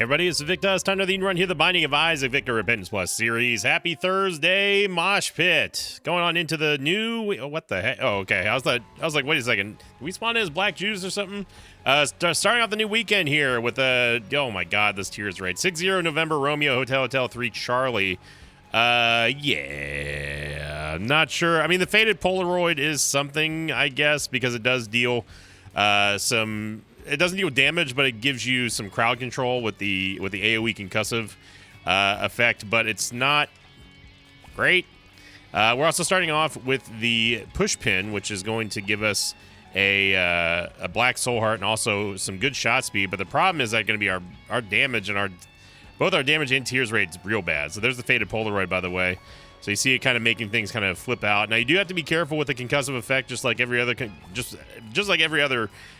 Everybody, it's Victor. It's time to run here, the Binding of Isaac, Victor Repentance Plus series. Happy Thursday, Mosh Pit. Going on into the new... What the heck? Oh, okay. I was like, wait a second. Did we spawn as Black Jews or something? Starting off the new weekend here with a... Oh, my God, this tier is right. 6-0 November, Romeo, Hotel 3, Charlie. Yeah. Not sure. I mean, the Faded Polaroid is something, I guess, because it does deal some... It doesn't deal damage, but it gives you some crowd control with the AoE concussive effect, but it's not great. We're also starting off with the push pin, which is going to give us a black soul heart and also some good shot speed. But the problem is that going to be our damage and both our damage and tears rates real bad. So there's the Faded Polaroid, by the way. So you see it kind of making things kind of flip out. Now you do have to be careful with the concussive effect, just like every other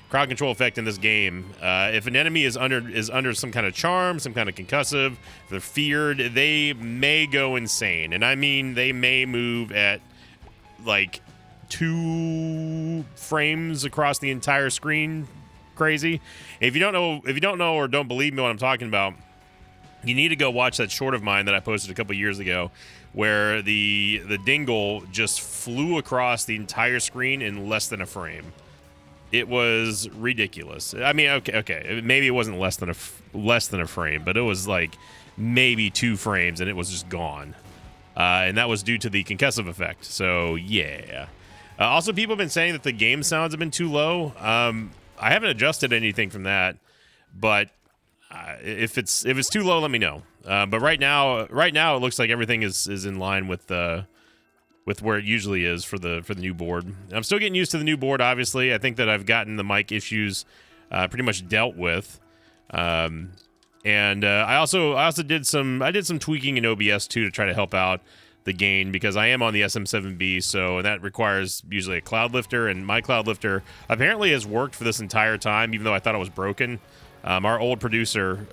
crowd control effect in this game. If an enemy is under some kind of charm, some kind of concussive, if they're feared, they may go insane. And I mean, they may move at like 2 frames across the entire screen. Crazy. If you don't know or don't believe me what I'm talking about, you need to go watch that short of mine that I posted a couple years ago, where the dingle just flew across the entire screen in less than a frame. It was ridiculous. I mean, okay, maybe it wasn't less than a frame, but it was like maybe 2 frames, and it was just gone. And that was due to the concussive effect. So yeah. Also, people have been saying that the game sounds have been too low. I haven't adjusted anything from that, but if it's too low, let me know. But right now, it looks like everything is in line with where it usually is for the new board. I'm still getting used to the new board, obviously. I think that I've gotten the mic issues pretty much dealt with. And I also did some tweaking in OBS too to try to help out the gain, because I am on the SM7B, so that requires usually a cloud lifter, and my cloud lifter apparently has worked for this entire time, even though I thought it was broken. Our old producer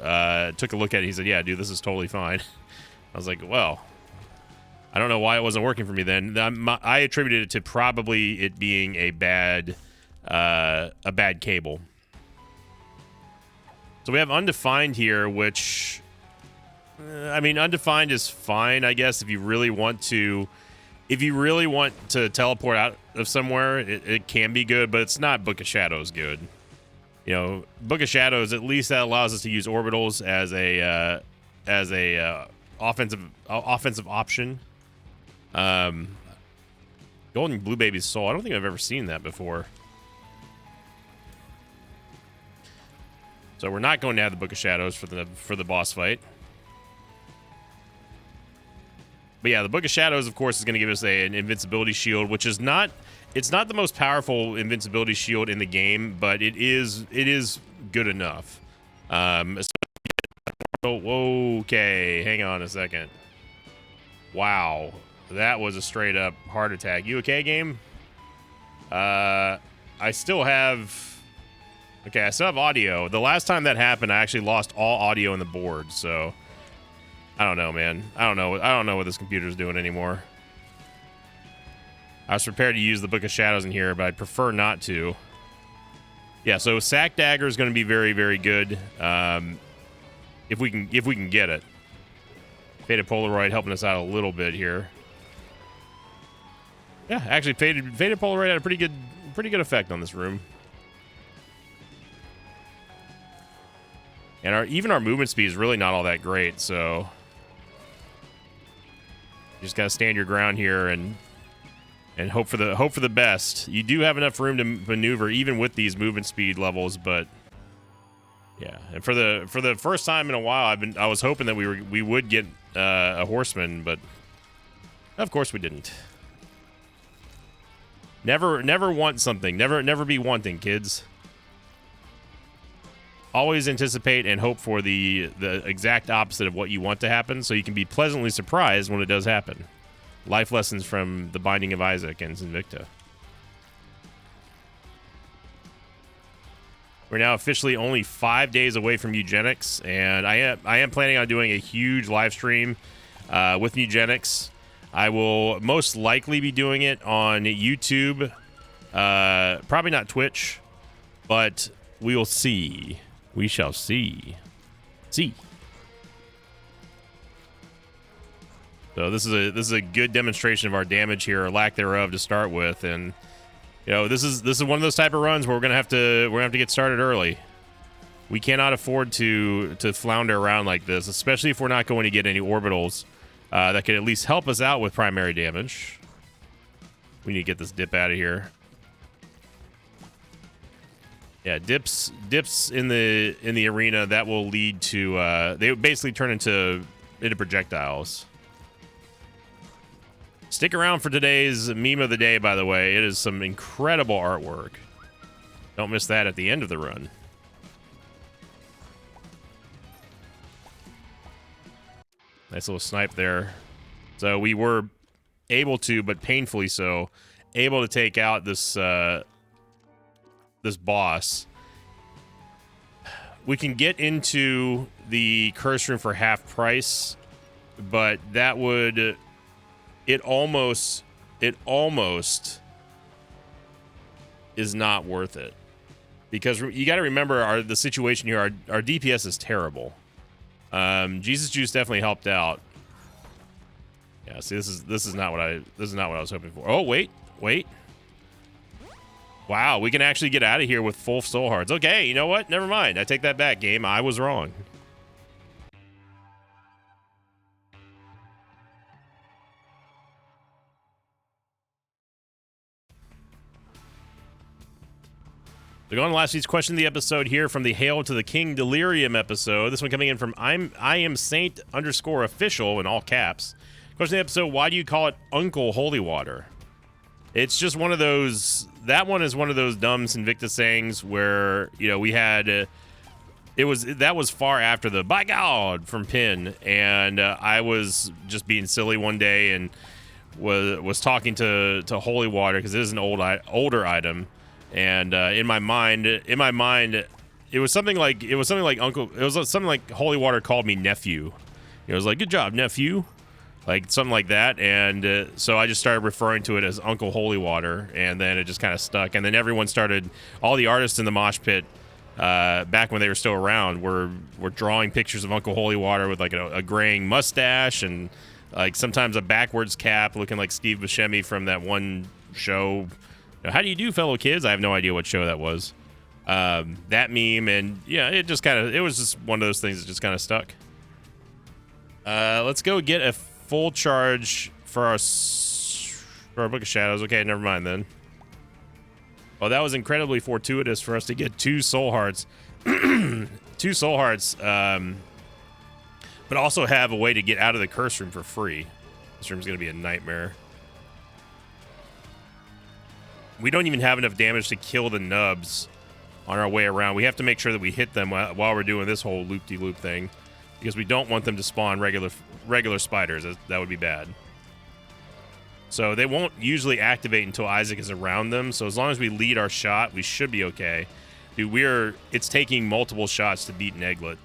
took a look at it. He said, "Yeah, dude, this is totally fine." I was like, "Well, I don't know why it wasn't working for me then." I attributed it to probably it being a bad cable. So we have Undefined here, which, I mean, Undefined is fine, I guess, if you really want to teleport out of somewhere, it can be good, but it's not Book of Shadows good. You know, Book of Shadows, at least that allows us to use orbitals as a offensive option. Golden Blue Baby's Soul. I don't think I've ever seen that before. So we're not going to have the Book of Shadows for the boss fight. But yeah, the Book of Shadows, of course, is going to give us an invincibility shield, which is not... It's not the most powerful invincibility shield in the game, but it is good enough. Okay, hang on a second. Wow, that was a straight up heart attack. You okay, game? I still have audio. The last time that happened, I actually lost all audio in the board, so I don't know, man. I don't know what this computer's doing anymore. I was prepared to use the Book of Shadows in here, but I'd prefer not to. Yeah, so Sack Dagger is going to be very, very good if we can get it. Faded Polaroid helping us out a little bit here. Yeah, actually, Faded Polaroid had a pretty good effect on this room. And even our movement speed is really not all that great, so you just gotta stand your ground here and hope for the best. You do have enough room to maneuver even with these movement speed levels, but yeah. And for the first time in a while, I was hoping that we would get a horseman, but of course we didn't. Never want something. Never be wanting, kids. Always anticipate and hope for the exact opposite of what you want to happen, so you can be pleasantly surprised when it does happen. Life lessons from the Binding of Isaac and Invicta. We're now officially only 5 days away from Eugenics, and I am planning on doing a huge live stream with Eugenics. I will most likely be doing it on YouTube, probably not Twitch, but we will see. We shall see. See. So this is a good demonstration of our damage here, or lack thereof, to start with, and you know this is one of those type of runs where we're gonna have to get started early. We cannot afford to flounder around like this, especially if we're not going to get any orbitals that could at least help us out with primary damage. We need to get this dip out of here. Yeah, dips in the arena, that will lead to they basically turn into projectiles. Stick around for today's meme of the day, by the way. It is some incredible artwork. Don't miss that at the end of the run. Nice little snipe there. So we were able to, but painfully so, able to take out this this boss. We can get into the curse room for half price, but that would... It almost is not worth it, because you got to remember the situation here. Our DPS is terrible. Jesus Juice definitely helped out. Yeah, see, this is not what I was hoping for. Oh, wait. Wow, we can actually get out of here with full soul hearts. Okay, you know what? Never mind. I take that back, game. I was wrong. So going on last week's question of the episode here from the Hail to the King Delirium episode. This one coming in from I am Saint _official in all caps. Question of the episode: why do you call it Uncle Holy Water? It's just one of those. That one is one of those dumb Invictus sayings where, you know, we had. That was far after the by God from Pin, and I was just being silly one day and was talking to Holy Water, because it is an older item. And in my mind, it was something like something like Holy Water called me nephew. It was like, good job, nephew, like something like that. And so I just started referring to it as Uncle Holy Water, and then it just kind of stuck. And then everyone started, all the artists in the mosh pit, back when they were still around, were drawing pictures of Uncle Holy Water with like a graying mustache and like sometimes a backwards cap, looking like Steve Buscemi from that one show. How do you do, fellow kids? I have no idea what show that was. That meme, and yeah, it was just one of those things that just kind of stuck. Let's go get a full charge for our Book of Shadows. Okay, never mind then. Well, that was incredibly fortuitous for us to get 2 soul hearts. 2 soul hearts, but also have a way to get out of the curse room for free. This room's going to be a nightmare. We don't even have enough damage to kill the nubs on our way around. We have to make sure that we hit them while we're doing this whole loop-de-loop thing, because we don't want them to spawn regular spiders. That would be bad. So they won't usually activate until Isaac is around them. So as long as we lead our shot, we should be okay. Dude, it's taking multiple shots to beat Neglet.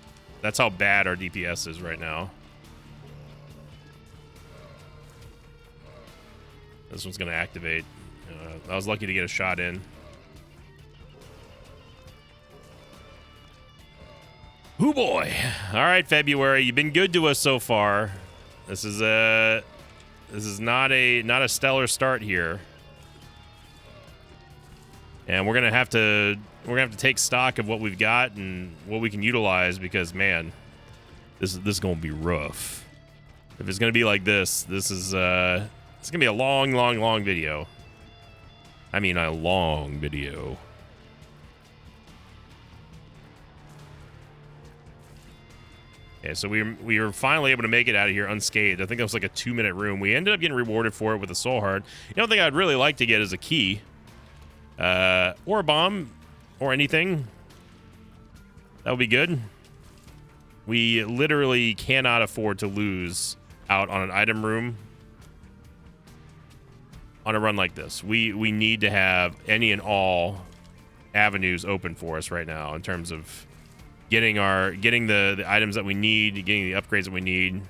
That's how bad our DPS is right now. This one's going to activate. I was lucky to get a shot in. Hoo boy! All right, February, you've been good to us so far. This is not a stellar start here, and we're gonna have to take stock of what we've got and what we can utilize, because man, this is gonna be rough. If it's gonna be like this, it's gonna be a long video. I mean, a long video. Yeah, so we were finally able to make it out of here unscathed. I think that was like a 2-minute room. We ended up getting rewarded for it with a soul heart. The only thing I'd really like to get is a key, or a bomb, or anything. That would be good. We literally cannot afford to lose out on an item room on a run like this. We need to have any and all avenues open for us right now in terms of getting the items that we need, getting the upgrades that we need,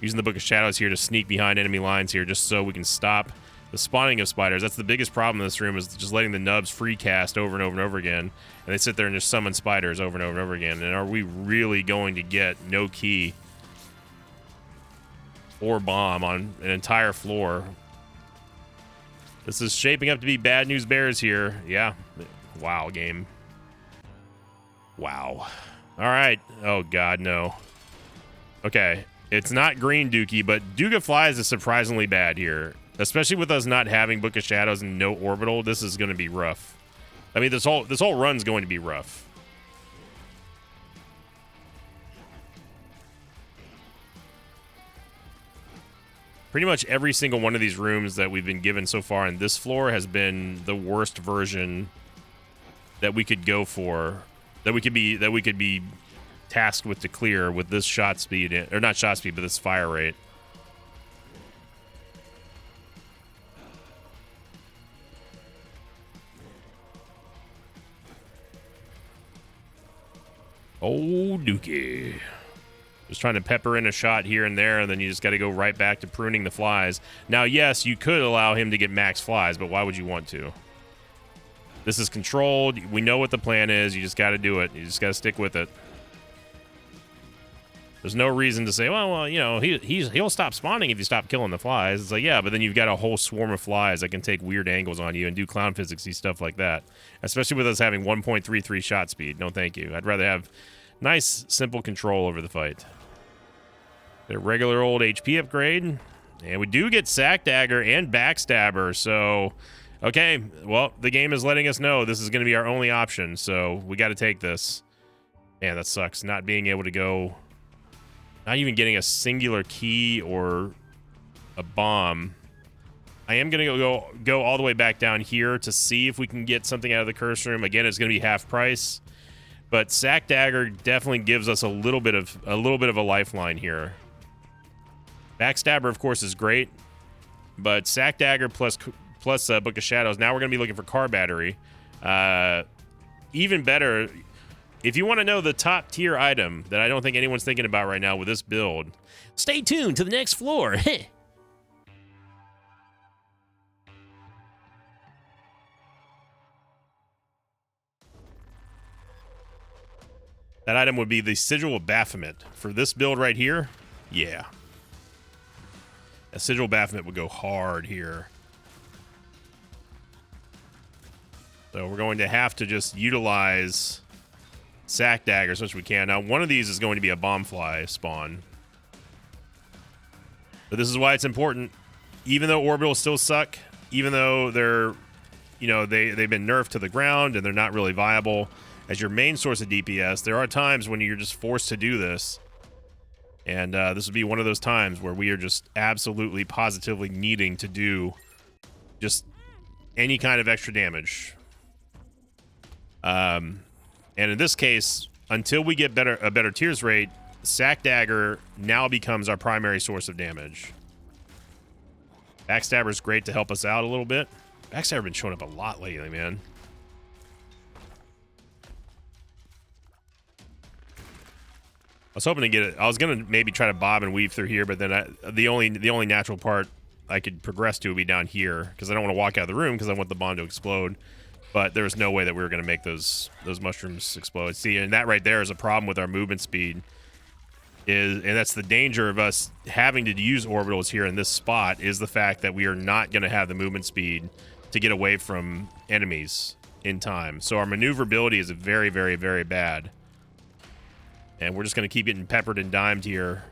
using the Book of Shadows here to sneak behind enemy lines here just so we can stop The spawning of spiders. That's the biggest problem in this room, is just letting the nubs free cast over and over and over again. And they sit there and just summon spiders over and over and over again. And are we really going to get no key or bomb on an entire floor? This is shaping up to be bad news bears here. Yeah. Wow, game. Wow. All right. Oh, God, no. Okay. It's not green Dookie, but Duga Flies is surprisingly bad here. Especially with us not having Book of Shadows and no orbital, this is going to be rough. I mean, this whole run's going to be rough. Pretty much every single one of these rooms that we've been given so far in this floor has been the worst version that we could go for, that we could be tasked with to clear with this shot speed, or not shot speed, but this fire rate. Oh, Dookie. Just trying to pepper in a shot here and there, and then you just got to go right back to pruning the flies. Now, yes, you could allow him to get max flies, but why would you want to? This is controlled. We know what the plan is. You just got to do it. You just got to stick with it. There's no reason to say, well, you know, he'll stop spawning if you stop killing the flies. It's like, yeah, but then you've got a whole swarm of flies that can take weird angles on you and do clown physicsy stuff like that. Especially with us having 1.33 shot speed. No, thank you. I'd rather have nice, simple control over the fight. A regular old HP upgrade. And we do get Sack Dagger and Backstabber, so... Okay, well, the game is letting us know this is going to be our only option, so we got to take this. Man, that sucks. Not being able to go... Not even getting a singular key or a bomb. I am going to go all the way back down here to see if we can get something out of the curse room. Again, it's going to be half price, but Sack Dagger definitely gives us a little bit of a lifeline here. Backstabber, of course, is great, but Sack Dagger plus Book of Shadows. Now we're going to be looking for Car Battery. Even better. If you want to know the top tier item that I don't think anyone's thinking about right now with this build, stay tuned to the next floor. That item would be the Sigil of Baphomet. For this build right here, yeah. A Sigil of Baphomet would go hard here. So we're going to have to just utilize Sack Dagger as much as we can. Now, one of these is going to be a Bomb Fly spawn. But this is why it's important. Even though orbitals still suck, even though they're, you know, they've been nerfed to the ground and they're not really viable as your main source of DPS, there are times when you're just forced to do this. And this would be one of those times where we are just absolutely, positively needing to do just any kind of extra damage. And in this case, until we get a better tears rate, Sack Dagger now becomes our primary source of damage. Backstabber is great to help us out a little bit. Backstabber been showing up a lot lately, man. I was hoping to get it. I was gonna maybe try to bob and weave through here, but then the only natural part I could progress to would be down here because I don't want to walk out of the room because I want the bomb to explode. But there was no way that we were going to make those mushrooms explode. See, and that right there is a problem with our movement speed. And that's the danger of us having to use orbitals here in this spot, is the fact that we are not going to have the movement speed to get away from enemies in time. So our maneuverability is very, very, very bad. And we're just going to keep getting peppered and dimed here.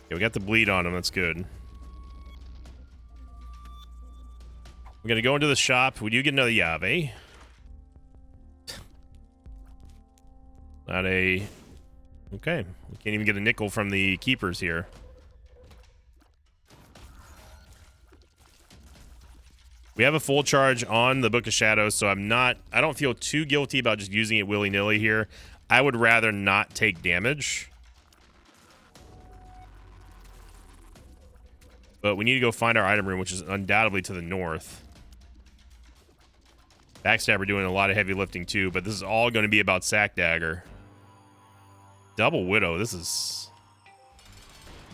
Okay, we got the bleed on him. That's good. We're going to go into the shop. We do get another Yave. Not a... Okay. We can't even get a nickel from the keepers here. We have a full charge on the Book of Shadows, so I don't feel too guilty about just using it willy-nilly here. I would rather not take damage. But we need to go find our item room, which is undoubtedly to the north. Backstabber doing a lot of heavy lifting too, but this is all going to be about Sack Dagger. double widow. This is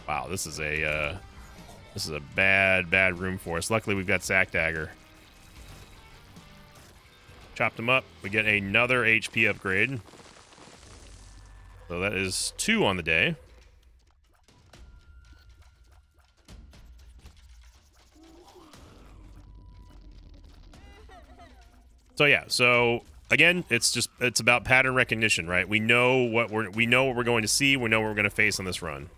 wow. This is a bad room for us. Luckily, we've got Sack Dagger. Chopped him up. We get another HP upgrade. So that is 2 on the day. So yeah, so again, it's about pattern recognition, right? We know what we're going to see, we know what we're going to face on this run.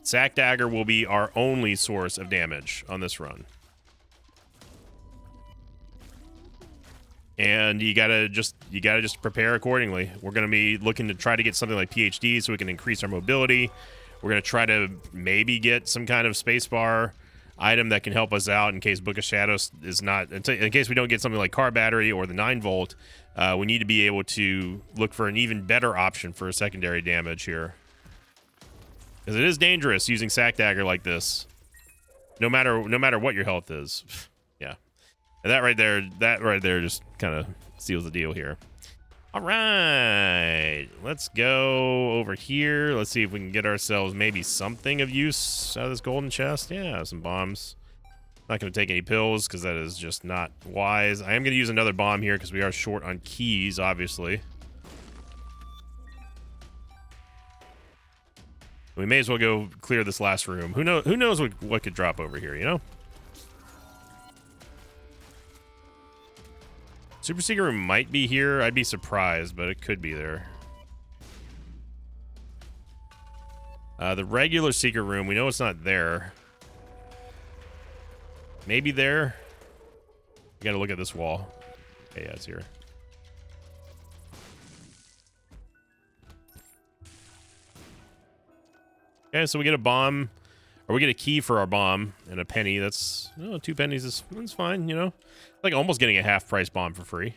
Sack Dagger will be our only source of damage on this run. And you gotta just prepare accordingly. We're gonna be looking to try to get something like PhD so we can increase our mobility. We're gonna try to maybe get some kind of spacebar item that can help us out in case Book of Shadows is not, in case we don't get something like car battery or the 9-volt. We need to be able to look for an even better option for a secondary damage here, because it is dangerous using Sack Dagger like this, no matter what your health is. Yeah. And that right there just kind of seals the deal here. All right, let's go over here. Let's see if we can get ourselves maybe something of use out of this golden chest. Yeah, some bombs. Not going to take any pills because that is just not wise. I am going to use another bomb here because we are short on keys, obviously. We may as well go clear this last room. Who knows what could drop over here, you know? Super Secret Room might be here. I'd be surprised, but it could be there. The regular Secret Room, we know it's not there. Maybe there. We gotta look at this wall. Okay, yeah, it's here. Okay, so we get a bomb, or we get a key for our bomb and a penny. That's 2 pennies that's fine, you know. Like almost getting a half-price bomb for free,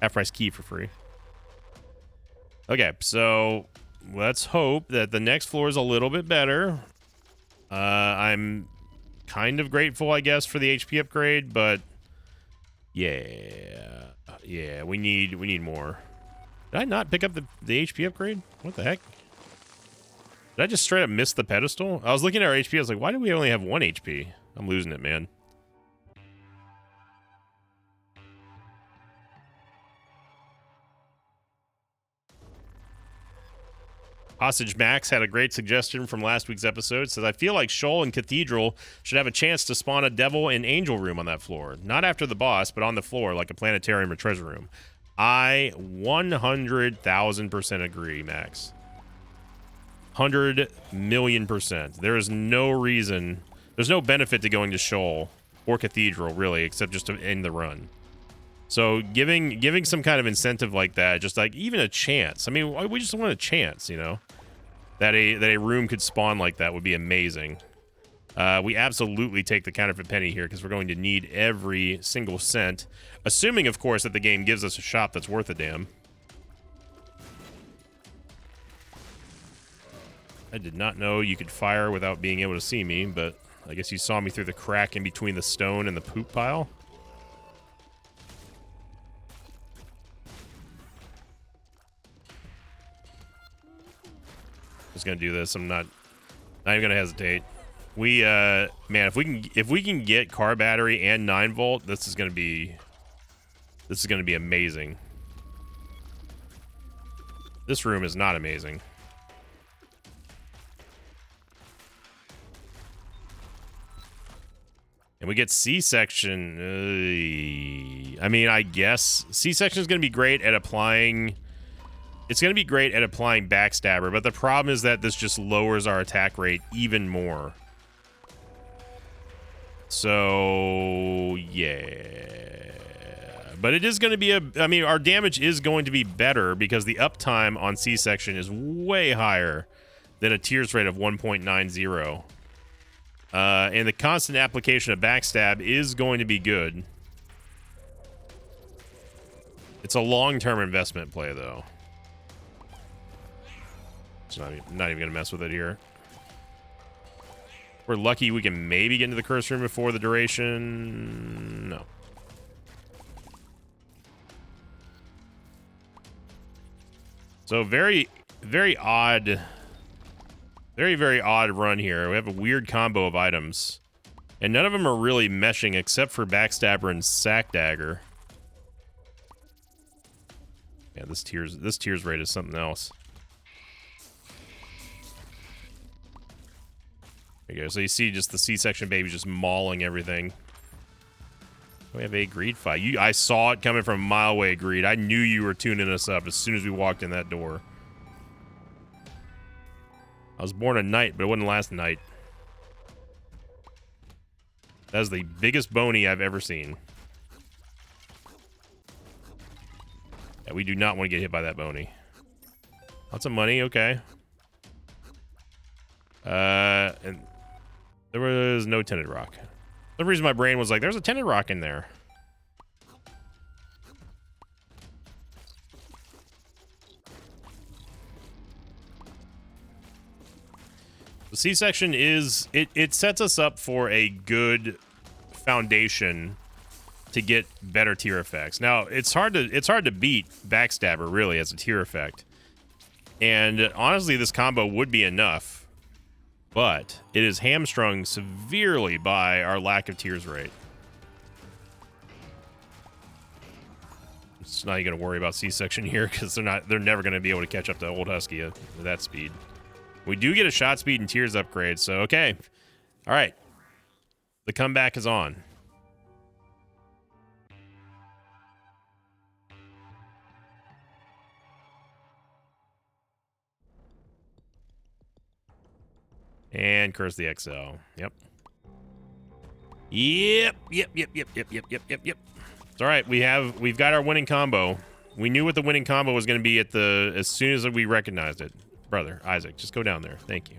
half-price key for free. Okay, so let's hope that the next floor is a little bit better. I'm kind of grateful, I guess, for the HP upgrade, but yeah, we need more. Did I not pick up the HP upgrade? What the heck? Did I just straight up miss the pedestal? I was looking at our HP. I was like, why do we only have 1 HP? I'm losing it, man. Hostage Max had a great suggestion from last week's episode. Says, I feel like Shoal and Cathedral should have a chance to spawn a devil and angel room on that floor. Not after the boss, but on the floor, like a planetarium or treasure room. I 100,000% agree, Max. 100,000,000%. There is no reason, there's no benefit to going to Shoal or Cathedral, really, except just to end the run. So giving some kind of incentive like that, just like even a chance. I mean, we just want a chance, you know, that a room could spawn like that would be amazing. We absolutely take the counterfeit penny here because we're going to need every single cent, assuming, of course, that the game gives us a shop that's worth a damn. I did not know you could fire without being able to see me, but I guess you saw me through the crack in between the stone and the poop pile. Just gonna do this. I'm not even gonna hesitate. We man, if we can get car battery and 9-volt, this is gonna be amazing. This room is not amazing. And we get C-section. I mean, I guess C-section is gonna be great at applying. It's going to be great at applying Backstabber, but the problem is that this just lowers our attack rate even more. So, yeah. But it is going to be I mean, our damage is going to be better because the uptime on C-section is way higher than a tears rate of 1.90. And the constant application of Backstab is going to be good. It's a long-term investment play, though. Not even gonna mess with it here. We're lucky we can maybe get into the curse room before the duration. No. So very very odd, very odd run here. We have a weird combo of items, and none of them are really meshing except for Backstabber and Sack Dagger. Yeah, this tears rate is something else. There you go. So you see just the C-section baby just mauling everything. We have a Greed fight. I saw it coming from a mile away, Greed. I knew you were tuning us up as soon as we walked in that door. I was born a knight, but it wasn't last night. That is the biggest bony I've ever seen. Yeah, we do not want to get hit by that bony. Lots of money, okay. And there was no tinted rock. The reason my brain was like, there's a tinted rock in there. The C-section is, it sets us up for a good foundation to get better tier effects. Now, it's hard to beat Backstabber really as a tier effect. And honestly, this combo would be enough, but it is hamstrung severely by our lack of tears rate. It's not even gonna worry about C-section here because they're never gonna be able to catch up to Old Husky at that speed. We do get a shot speed and tears upgrade, so okay. All right. The comeback is on. And Curse the XL. Yep. Yep. It's all right. We've got our winning combo. We knew what the winning combo was going to be as soon as we recognized it. Brother, Isaac, just go down there. Thank you.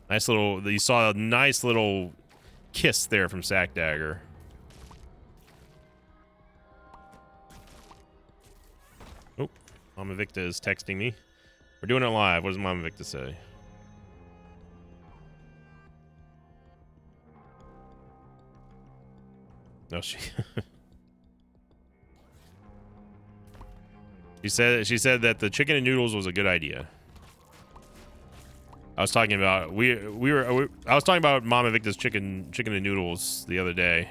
Nice little, you saw a nice little kiss there from Sack Dagger. Oh, Mama Victa is texting me. We're doing it live. What does Mama Victa say? No, she... She said that the chicken and noodles was a good idea. I was talking about I was talking about Mama Victa's chicken and noodles the other day,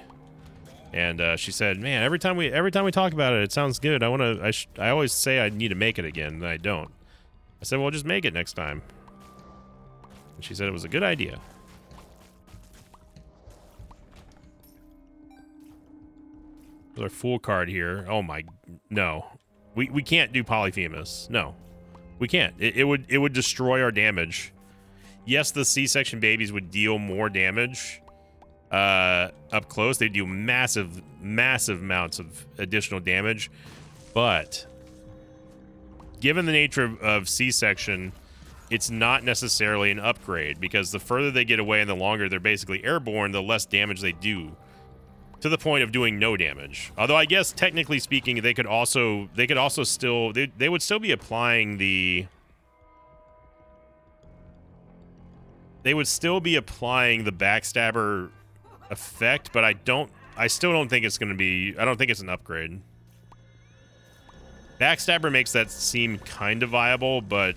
and she said, "Man, every time we talk about it, it sounds good. I always say I need to make it again, and I don't." I said, "Well, just make it next time." And she said it was a good idea. There's our full card here. Oh my, no. We can't do Polyphemus. No, we can't. It would destroy our damage. Yes, the C-section babies would deal more damage up close. They do massive amounts of additional damage. But given the nature of C-section, it's not necessarily an upgrade because the further they get away and the longer they're basically airborne, the less damage they do. To the point of doing no damage. Although I guess technically speaking, they would still be applying the Backstabber effect, but I still don't think it's going to be, I don't think it's an upgrade. Backstabber makes that seem kind of viable, but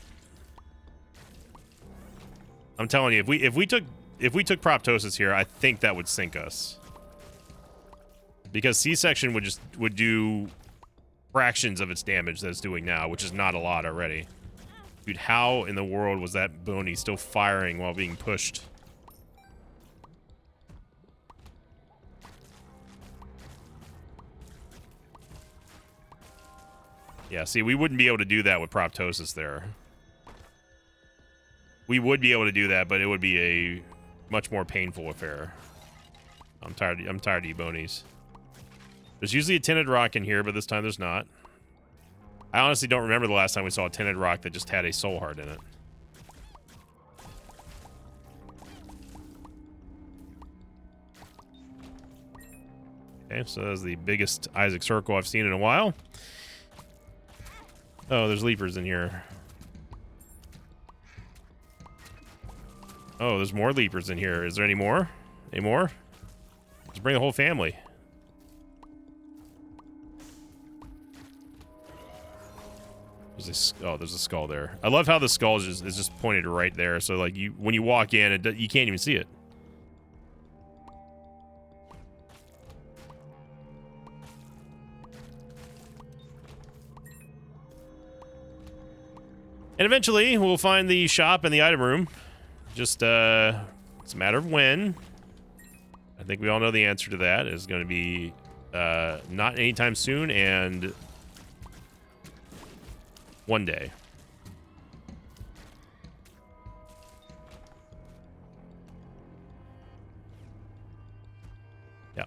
I'm telling you, if we took Proptosis here, I think that would sink us. Because C-section would do fractions of its damage that it's doing now, which is not a lot already. Dude, how in the world was that bony still firing while being pushed? Yeah, see, we wouldn't be able to do that with Proptosis there. We would be able to do that, but it would be a much more painful affair. I'm tired of you bonies. There's usually a tinted rock in here, but this time there's not. I honestly don't remember the last time we saw a tinted rock that just had a soul heart in it. Okay, so that's the biggest Isaac circle I've seen in a while. Oh, there's leapers in here. Oh, there's more leapers in here. Is there any more? Any more? Just bring the whole family. There's a skull there. I love how the skull is just pointed right there. So like when you walk in, you can't even see it. And eventually, we'll find the shop and the item room. Just, it's a matter of when. I think we all know the answer to that. It's going to be not anytime soon, and one day. Yeah.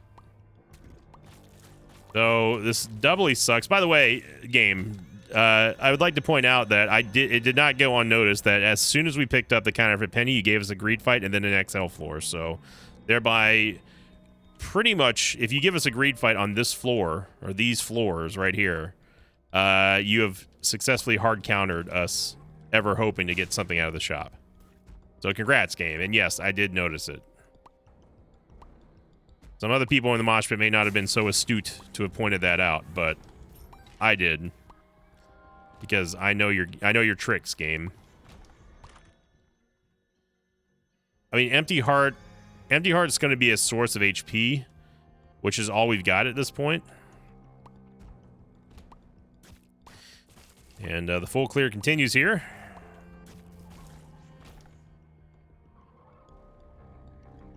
So this doubly sucks. By the way, game. I would like to point out that it did not go unnoticed that as soon as we picked up the counterfeit penny, you gave us a greed fight and then an XL floor. So thereby, pretty much, if you give us a greed fight on this floor or these floors right here, you have successfully hard countered us ever hoping to get something out of the shop. So congrats, game. And yes, I did notice it. Some other people in the mosh pit may not have been so astute to have pointed that out, but I did. Because I know your tricks, game. I mean, Empty Heart's going to be a source of HP, which is all we've got at this point. And the full clear continues here.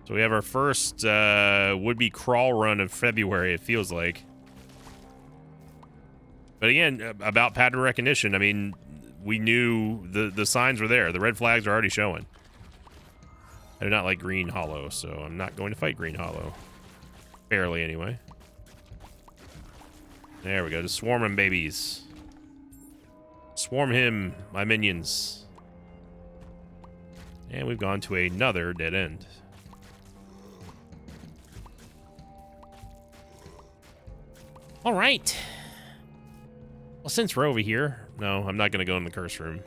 So we have our first would-be crawl run of February, it feels like. But again, about pattern recognition, I mean, we knew the signs were there. The red flags are already showing. I do not like Green Hollow, so I'm not going to fight Green Hollow. Barely, anyway. There we go. Just swarm him, babies. Swarm him, my minions. And we've gone to another dead end. All right. Well, since we're over here... No, I'm not going to go in the curse room.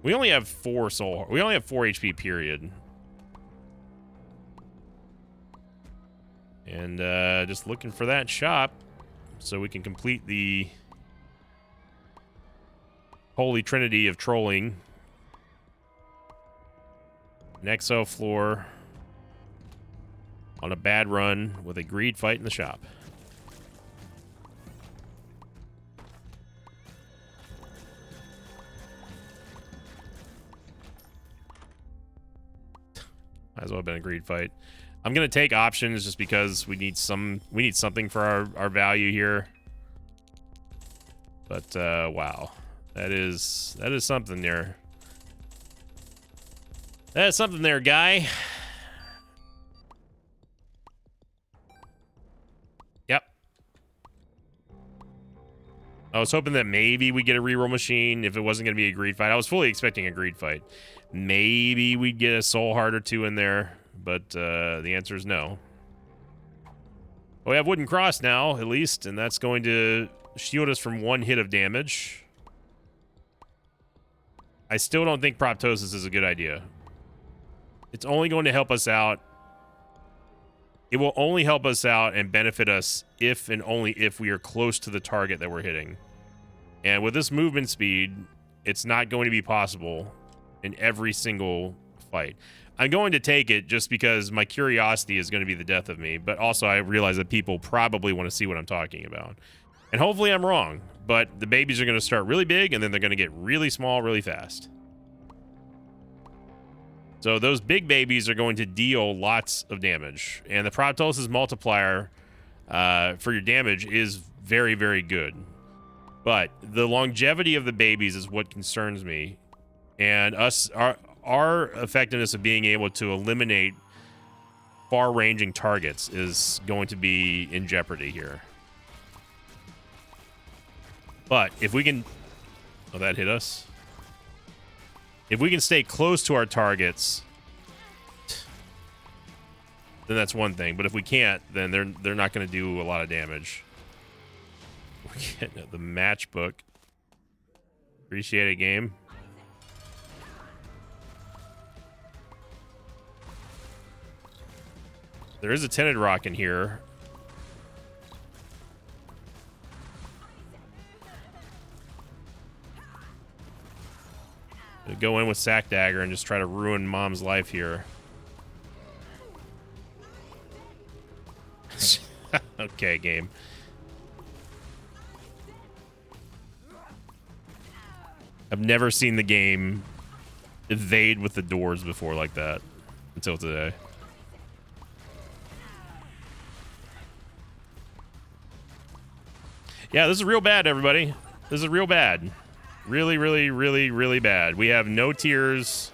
We only have 4 soul... We only have 4 HP, period. And just looking for that shop so we can complete the holy trinity of trolling. An XO floor on a bad run with a greed fight in the shop. Might as well have been a greed fight. I'm gonna take options just because we need something for our value here. But wow, that is something there. That is something there, guy. Yep. I was hoping that maybe we get a reroll machine if it wasn't gonna be a greed fight. I was fully expecting a greed fight. Maybe we'd get a soul heart or 2 in there, but the answer is no. Well, we have Wooden Cross now, at least, and that's going to shield us from 1 hit of damage. I still don't think Proptosis is a good idea. It's only going to help us out. It will only help us out and benefit us if and only if we are close to the target that we're hitting. And with this movement speed, it's not going to be possible in every single fight. I'm going to take it just because my curiosity is going to be the death of me, but also I realize that people probably want to see what I'm talking about. And hopefully I'm wrong, but the babies are going to start really big and then they're going to get really small really fast. So those big babies are going to deal lots of damage, and the Proptosis multiplier for your damage is very, very good. But the longevity of the babies is what concerns me. And our effectiveness of being able to eliminate far-ranging targets is going to be in jeopardy here. But if we can... Oh, that hit us. If we can stay close to our targets, then that's one thing. But if we can't, then they're not going to do a lot of damage. We're getting the matchbook. Appreciate it, game. There is a tinted rock in here. go in with Sack Dagger and just try to ruin Mom's life here. Okay, game. I've never seen the game evade with the doors before like that until today. Yeah, this is real bad, everybody. This is real bad. Really, really, really, really bad. We have no tears.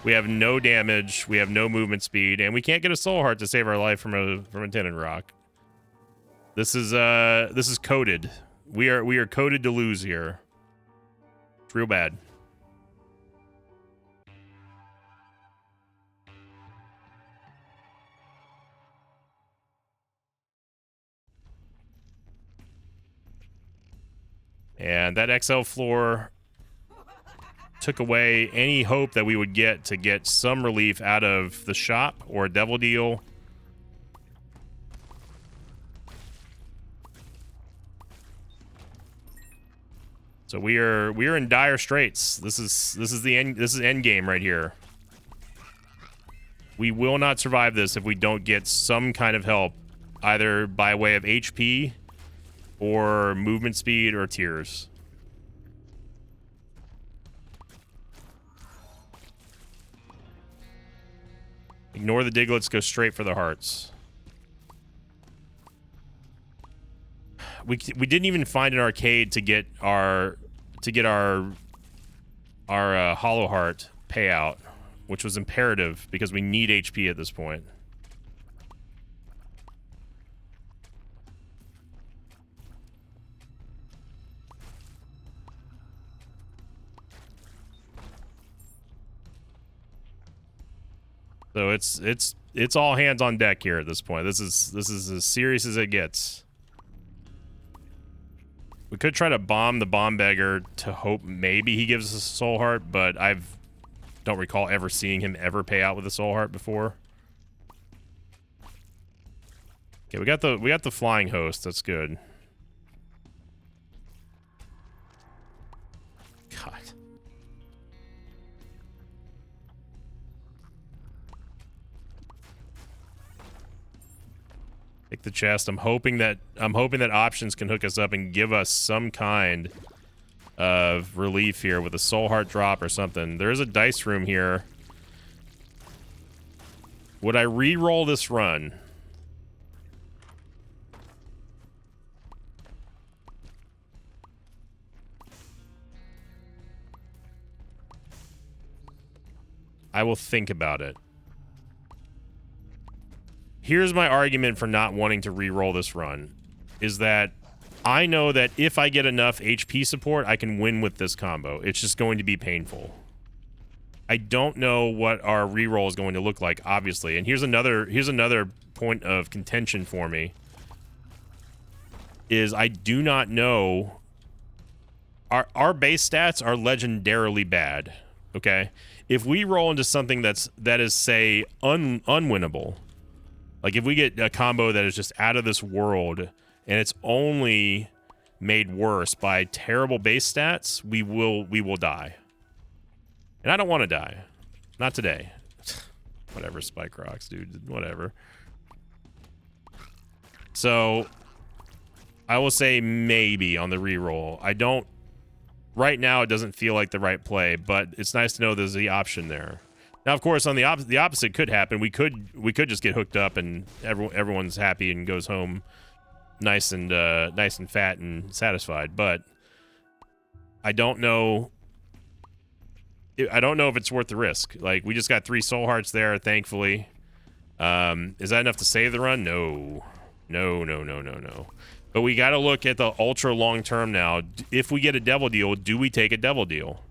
We have no damage. We have no movement speed, and we can't get a soul heart to save our life from a Tenon Rock. This is coded. We are coded to lose here. It's real bad. And that XL floor took away any hope that we would get to get some relief out of the shop or a devil deal. So we are in dire straits. This is the end. This is end game right here. We will not survive this if we don't get some kind of help, either by way of HP or movement speed or tears. Ignore the Digletts, go straight for the hearts. We didn't even find an arcade to get our hollow heart payout, which was imperative because we need HP at this point. So it's all hands on deck here at this point. This is as serious as it gets. We could try to bomb the bomb beggar to hope maybe he gives us a soul heart, but don't recall ever seeing him ever pay out with a soul heart before. Okay, we got the flying host. That's good. God. Take the chest. I'm hoping that options can hook us up and give us some kind of relief here with a soul heart drop or something. There's a dice room here. Would I re-roll this run? I will think about it. Here's my argument for not wanting to re-roll this run, is that I know that if I get enough HP support, I can win with this combo. It's just going to be painful. I don't know what our re-roll is going to look like, obviously. And here's another point of contention for me, is I do not know. Our base stats are legendarily bad, okay? If we roll into something that is, say, unwinnable, like if we get a combo that is just out of this world and it's only made worse by terrible base stats, we will die. And I don't want to die. Not today. Whatever, Spike Rocks, dude. Whatever. So I will say maybe on the reroll. I don't. Right now, it doesn't feel like the right play, but it's nice to know there's the option there. Now, of course, on the opposite could happen. We could just get hooked up and everyone's happy and goes home nice and fat and satisfied. But I don't know. I don't know if it's worth the risk. Like, we just got 3 soul hearts there, thankfully. Is that enough to save the run? No. But we got to look at the ultra long term now. If we get a devil deal, do we take a devil deal?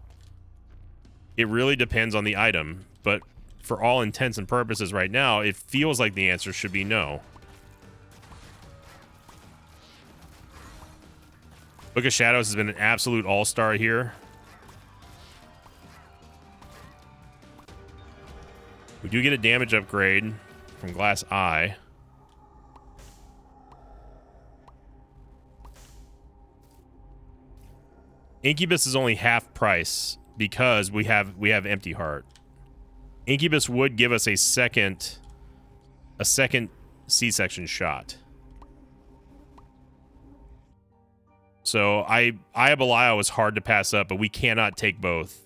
It really depends on the item. But for all intents and purposes right now, it feels like the answer should be no. Book of Shadows has been an absolute all-star here. We do get a damage upgrade from Glass Eye. Incubus is only half price because we have Empty Heart. Incubus would give us a second C-section shot. So Eye of Belial is hard to pass up, but we cannot take both.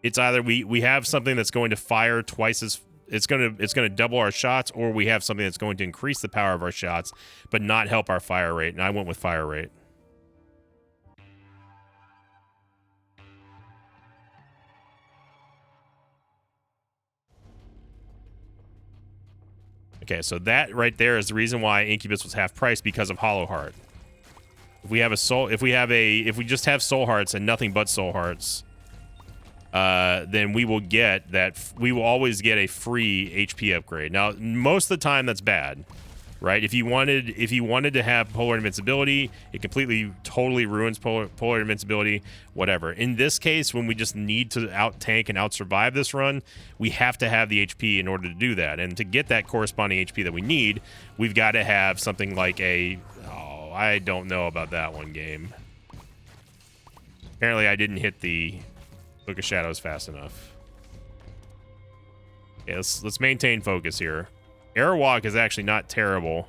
It's either we have something that's going to fire twice as it's going to double our shots, or we have something that's going to increase the power of our shots but not help our fire rate. And I went with fire rate. Okay, so that right there is the reason why Incubus was half price, because of Hollow Heart. If we just have Soul Hearts and nothing but Soul Hearts, then we will get that. We will always get a free HP upgrade. Now, most of the time, that's bad, right? If you wanted to have Polar Invincibility, it completely, totally ruins Polar Invincibility. Whatever. In this case, when we just need to out tank and out survive this run, we have to have the HP in order to do that. And to get that corresponding HP that we need, we've got to have something like a. Oh, I don't know about that one, game. Apparently, I didn't hit the Book of Shadows fast enough. Okay, let's maintain focus here. Airwalk is actually not terrible.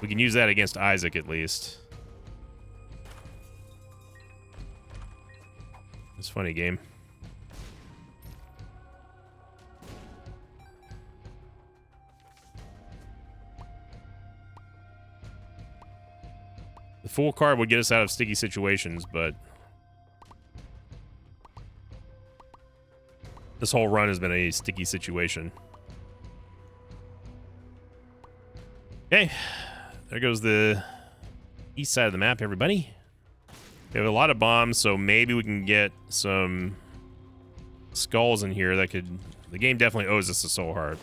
We can use that against Isaac at least. It's funny, game. The Fool card would get us out of sticky situations, but this whole run has been a sticky situation. Okay, there goes the east side of the map, everybody. We have a lot of bombs, so maybe we can get some skulls in here that could... The game definitely owes us a Soul Heart.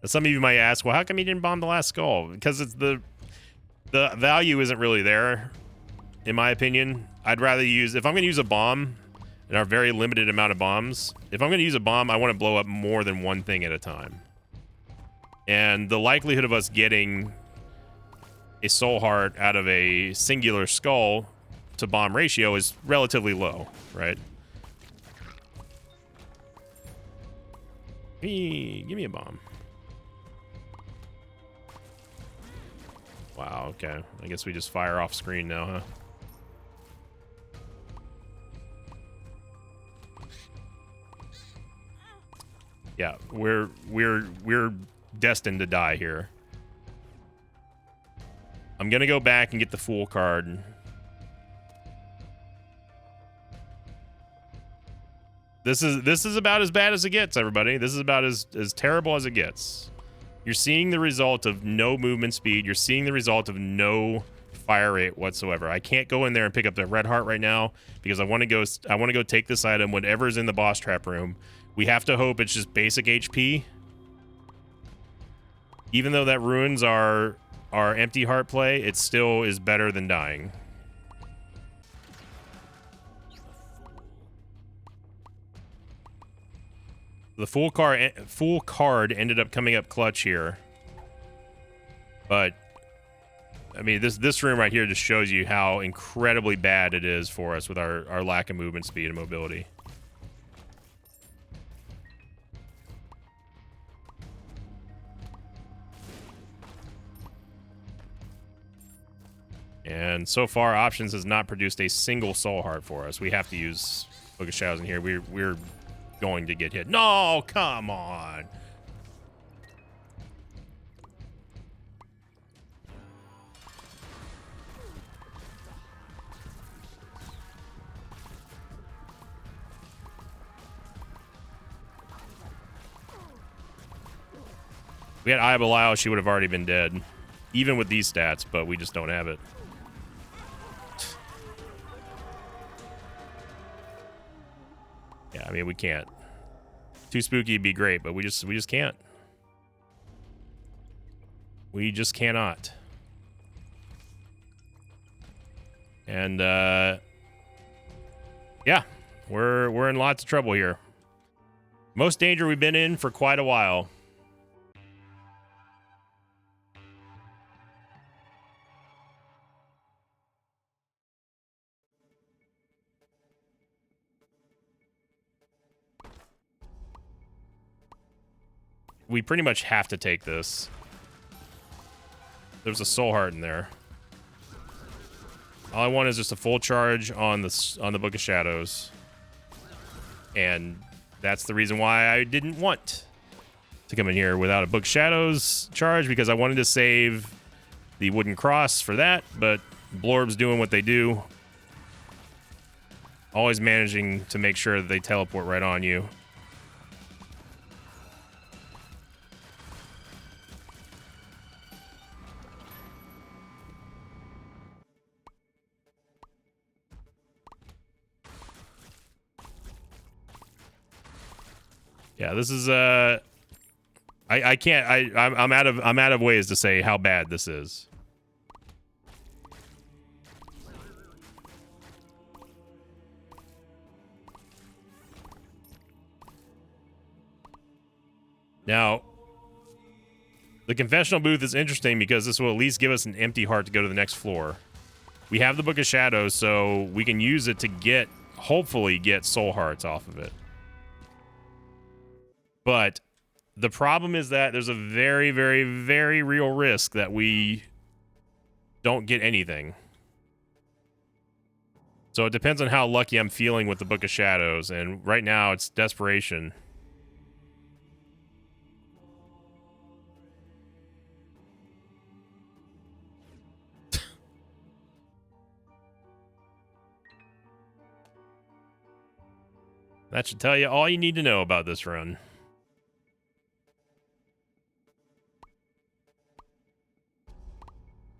Some of you might ask, well, how come you didn't bomb the last skull? Because it's the value isn't really there, in my opinion. I'd rather use... If I'm going to use a bomb... in our very limited amount of bombs, if I'm going to use a bomb, I want to blow up more than one thing at a time. And the likelihood of us getting a Soul Heart out of a singular skull to bomb ratio is relatively low, right? Give me a bomb. Wow, okay. I guess we just fire off screen now, huh? Yeah, we're destined to die here. I'm gonna go back and get the Fool card. This is about as bad as it gets, everybody. This is about as terrible as it gets. You're seeing the result of no movement speed. You're seeing the result of no fire rate whatsoever. I can't go in there and pick up the red heart right now because I want to go take this item, whatever's in the boss trap room. We have to hope it's just basic HP. Even though that ruins our empty heart play, it still is better than dying. The Fool card ended up coming up clutch here. But I mean, this room right here just shows you how incredibly bad it is for us with our lack of movement speed and mobility. And so far, Options has not produced a single Soul Heart for us. We have to use Book of Shadows in here. We're going to get hit. No, come on. We had Eye of Belial, she would have already been dead. Even with these stats, but we just don't have it. Yeah, I mean, we can't. Too spooky would be great, but we just can't. We just cannot. And yeah, we're in lots of trouble here. Most danger we've been in for quite a while. we pretty much have to take this. There's a soul heart in there. All I want is just a full charge on the Book of Shadows. And that's the reason why I didn't want to come in here without a Book of Shadows charge, because I wanted to save the wooden cross for that, but Blorb's doing what they do. Always managing to make sure that they teleport right on you. Yeah, this is I can't I'm out of ways to say how bad this is. Now, the confessional booth is interesting because this will at least give us an empty heart to go to the next floor. We have the Book of Shadows, so we can use it to hopefully get soul hearts off of it. But the problem is that there's a very, very, very real risk that we don't get anything. So it depends on how lucky I'm feeling with the Book of Shadows, and right now it's desperation. That should tell you all you need to know about this run.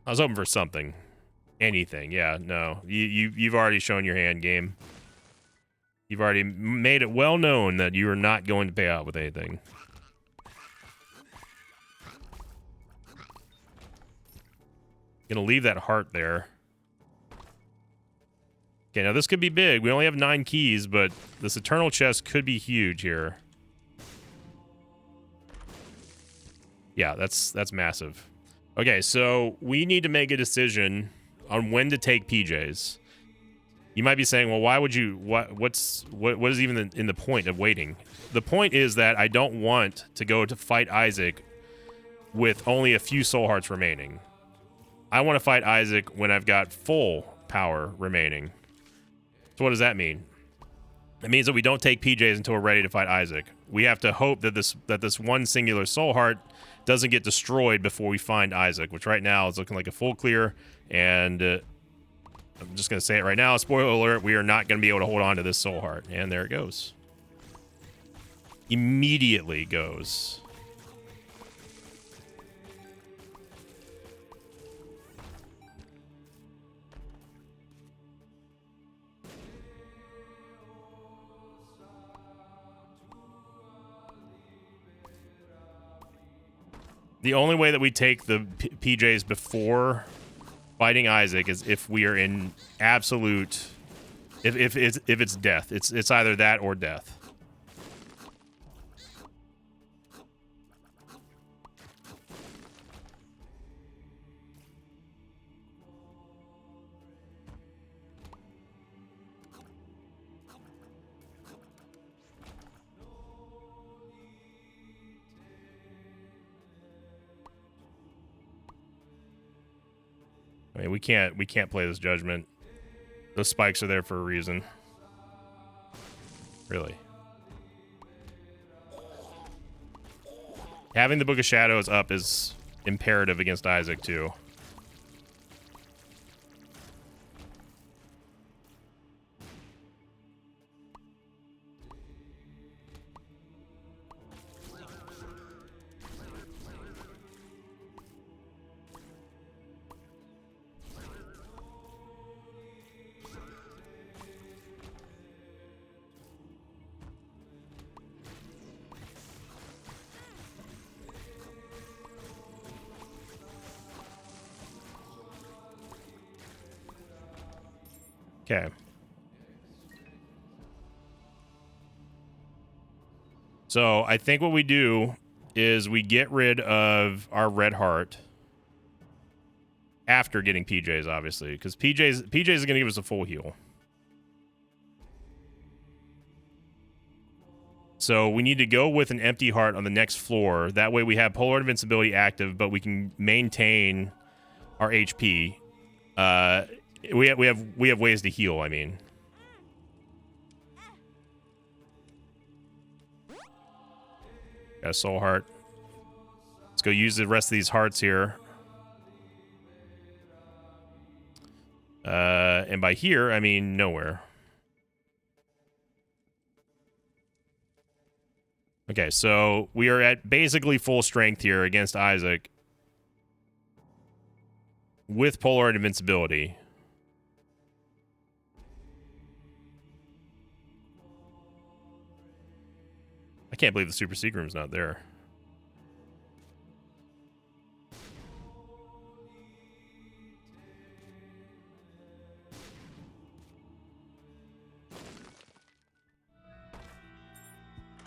I was hoping for something. Anything. Yeah, no. You've already shown your hand, game. You've already made it well known that you are not going to pay out with anything. Gonna leave that heart there. Okay, now this could be big. We only have 9 keys, but this Eternal chest could be huge here. Yeah, that's massive. Okay, so we need to make a decision on when to take PJs. You might be saying, well, why would you, what is even in the point of waiting? The point is that I don't want to go to fight Isaac with only a few soul hearts remaining. I want to fight Isaac when I've got full power remaining. So what does that mean? It means that we don't take PJs until we're ready to fight Isaac. We have to hope that this one singular soul heart doesn't get destroyed before we find Isaac, which right now is looking like a full clear. And I'm just going to say it right now. Spoiler alert, we are not going to be able to hold on to this soul heart. And there it goes. Immediately goes. The only way that we take the PJs before fighting Isaac is if we are in absolute, if it's death. It's either that or death. I mean, we can't play this judgment. Those spikes are there for a reason. Really. Having the Book of Shadows up is imperative against Isaac, too. Okay. So I think what we do is we get rid of our red heart after getting PJs, obviously, because PJs is going to give us a full heal. So we need to go with an empty heart on the next floor. That way we have Polar Invincibility active, but we can maintain our HP. We have ways to heal, I mean. Got a soul heart. Let's go use the rest of these hearts here. And by here, I mean nowhere. Okay, so we are at basically full strength here against Isaac with Polar Invincibility. I can't believe the Super Secret Room's not there.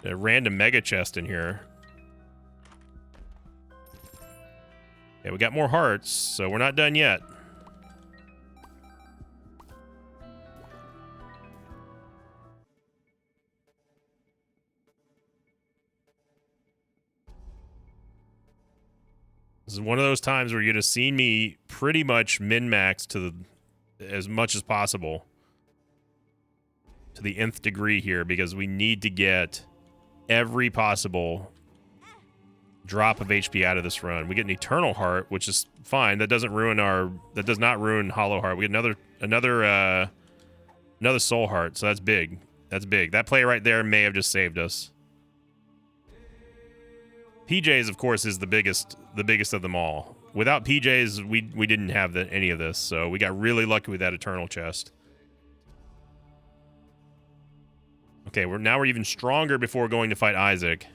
A random mega chest in here. Yeah, we got more hearts, so we're not done yet. This is one of those times where you'd have seen me pretty much min-max to as much as possible. To the nth degree here, because we need to get every possible drop of HP out of this run. We get an Eternal Heart, which is fine. That doesn't ruin our... That does not ruin Hollow Heart. We get another Soul Heart, so that's big. That's big. That play right there may have just saved us. PJs, of course, is the biggest of them all. Without PJs, we didn't have any of this, so we got really lucky with that Eternal Chest. Okay, now we're even stronger before going to fight Isaac.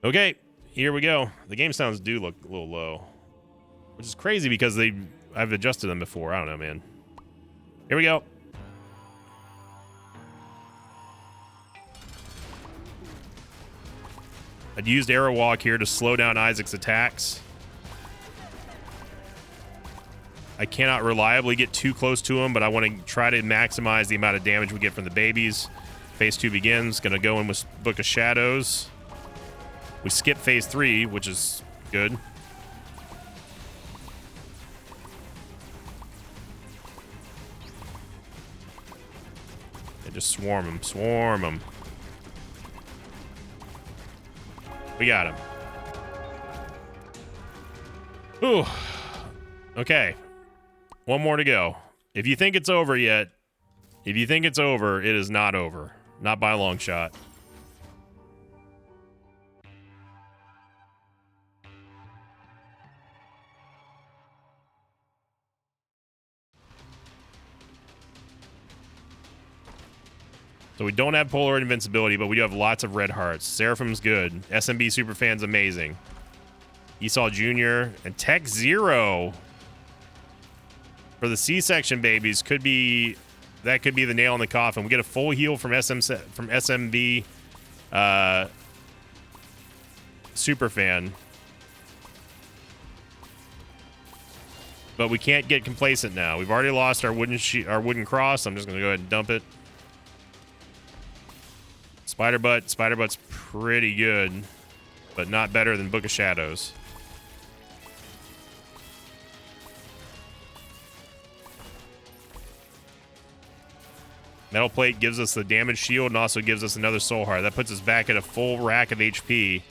Okay, here we go. The game sounds do look a little low, which is crazy because I've adjusted them before. I don't know, man. Here we go. I'd used Arrow Walk here to slow down Isaac's attacks. I cannot reliably get too close to him, but I want to try to maximize the amount of damage we get from the babies. Phase 2 begins. Gonna go in with Book of Shadows. We skip Phase 3, which is good. And just swarm him. Swarm him. We got him. Ooh. Okay. One more to go. If you think it's over yet, if you think it's over, it is not over. Not by a long shot. So we don't have Polar Invincibility, but we do have lots of red hearts. Seraphim's good. SMB Superfan's amazing. Esau Jr. and Tech Zero. For the C-section babies, that could be the nail in the coffin. We get a full heal from SMB Superfan. But we can't get complacent now. We've already lost our wooden cross. I'm just gonna go ahead and dump it. Spider-Butt's pretty good, but not better than Book of Shadows. Metal Plate gives us the damage shield and also gives us another Soul Heart. That puts us back at a full rack of HP.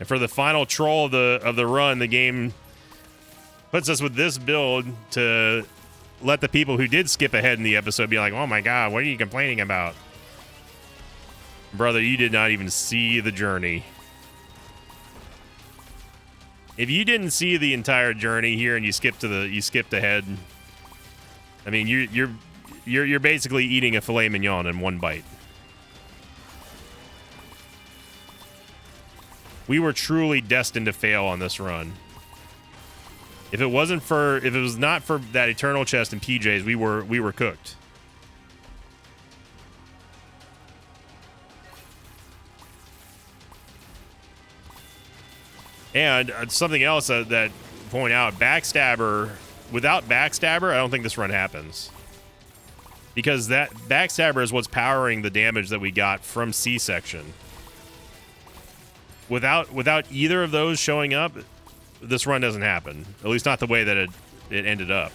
And for the final troll of the run, the game puts us with this build to let the people who did skip ahead in the episode be like, oh my god, what are you complaining about? Brother, you did not even see the journey. If you didn't see the entire journey here and you skipped ahead, I mean, you're basically eating a filet mignon in one bite. We were truly destined to fail on this run. If it was not for that Eternal Chest and PJs, we were cooked. And something else that point out, Backstabber without Backstabber, I don't think this run happens. Because that Backstabber is what's powering the damage that we got from C-section. Without either of those showing up, this run doesn't happen. At least not the way that it ended up.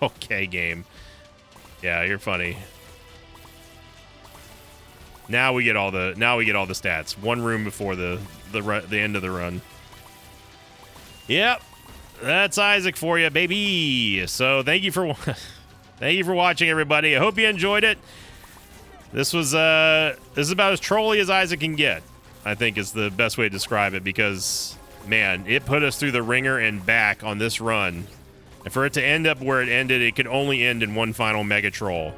Okay, game. Yeah, you're funny. Now we get all the stats. One room before the end of the run. Yep. That's Isaac for you, baby. So thank you for watching, everybody. I hope you enjoyed it. This is about as trolly as Isaac can get, I think is the best way to describe it, because man, it put us through the ringer and back on this run. And for it to end up where it ended, it could only end in one final mega troll.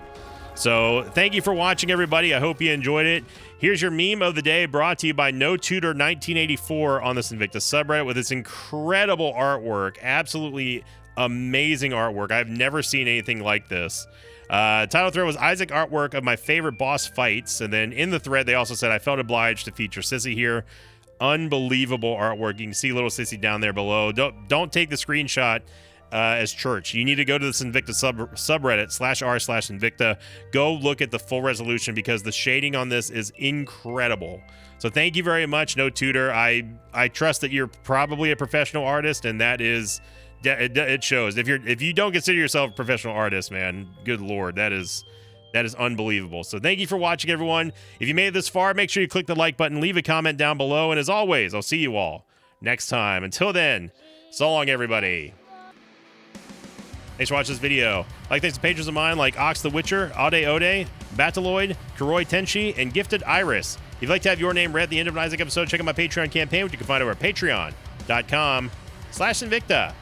So thank you for watching, everybody. I hope you enjoyed it. Here's your meme of the day, brought to you by NoTutor1984 on this Invicta subreddit with its incredible artwork. Absolutely amazing artwork. I've never seen anything like this. Title thread was Isaac artwork of my favorite boss fights. And then in the thread, they also said, I felt obliged to feature Sissy here. Unbelievable artwork. You can see little Sissy down there below. Don't take the screenshot as church. You need to go to this Invicta subreddit /r/Invicta. Go look at the full resolution, because the shading on this is incredible. So thank you very much, No Tutor. I trust that you're probably a professional artist, and that is it shows. If you don't consider yourself a professional artist, man, good lord, that is unbelievable. So thank you for watching, everyone. If you made it this far, make sure you click the like button, leave a comment down below, and as always, I'll see you all next time. Until then, so long, everybody. Thanks for watching this video. Thanks to patrons of mine like Ox the Witcher, Ode Ode, Bataloid, Kuroi Tenshi, and Gifted Iris. If you'd like to have your name read at the end of an Isaac episode, check out my Patreon campaign, which you can find over at patreon.com/Invicta.